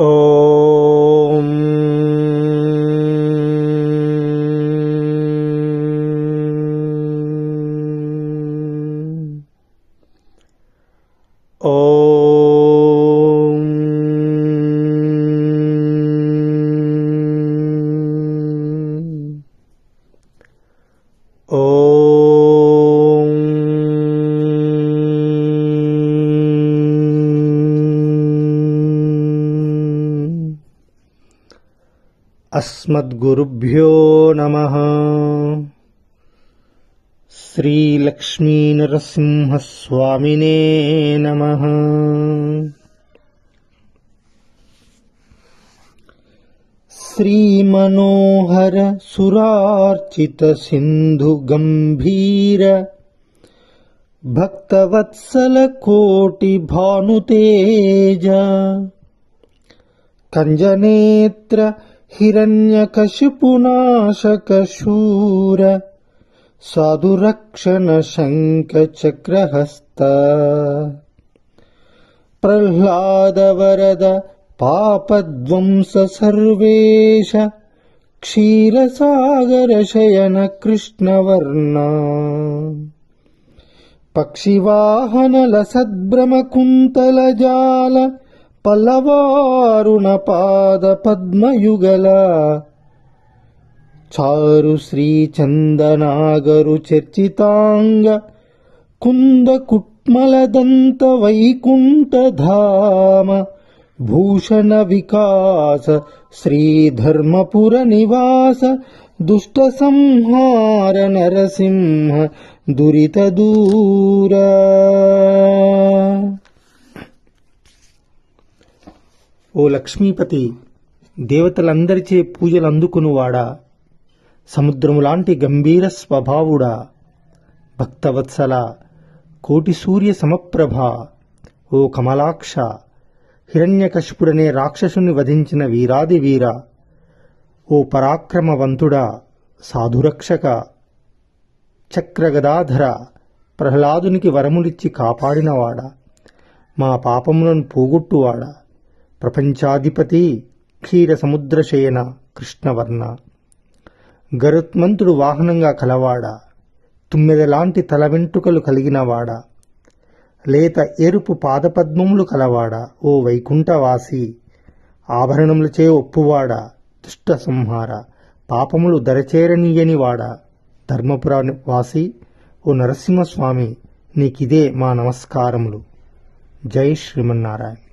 ఓం ఓం ఓం అస్మద్గురుభ్యో నమః. శ్రీలక్ష్మీనరసింహస్వామినే నమః. శ్రీమనోహర సురార్చిత సింధు గంభీర భక్తవత్సల కోటి భానుతేజ కంజనేత్ర హిరణ్యకశిపునాశక శూర సాధురక్షణ శంఖ చక్రహస్త ప్రహ్లాద వరద పాపధ్వంస సర్వేశ క్షీరసాగర శయన కృష్ణవర్ణ పక్షివాహన లసద్భ్రమ కుంతల జాల పల్లవారుణ పాద పద్మయుగల చారు శ్రీచందనాగరు చర్చితాంగ కుంద కుట్మలదంత వైకుంఠధామ భూషణ వికాస శ్రీధర్మపుర నివాస దుష్ట సంహార నరసింహ దురిత దూర. ఓ లక్ష్మీపతి, దేవతలందరిచే పూజలు అందుకునువాడా, సముద్రములాంటి గంభీర స్వభావుడా, భక్తవత్సల, కోటి సూర్య సమప్రభ, ఓ కమలాక్ష, హిరణ్యకశిపుడనే రాక్షసుని వధించిన వీరాది వీర, ఓ పరాక్రమవంతుడా, సాధురక్షక, చక్రగదాధర, ప్రహ్లాదునికి వరములిచ్చి కాపాడినవాడా, మా పాపములను పోగొట్టువాడా, ప్రపంచాధిపతి, క్షీర సముద్రశయన కృష్ణవర్ణ, గరుత్మంతుడు వాహనంగా కలవాడా, తుమ్మెదలాంటి తల వెంట్రుకలు కలిగినవాడా, లేత ఎరుపు పాదపద్మములు కలవాడా, ఓ వైకుంఠవాసి, ఆభరణములచే ఒప్పువాడా, దుష్ట సంహార, పాపములు దరచేరనీయనివాడా, ధర్మపుర వాసి, ఓ నరసింహస్వామి, నీకిదే మా నమస్కారములు. జై శ్రీమన్నారాయణ.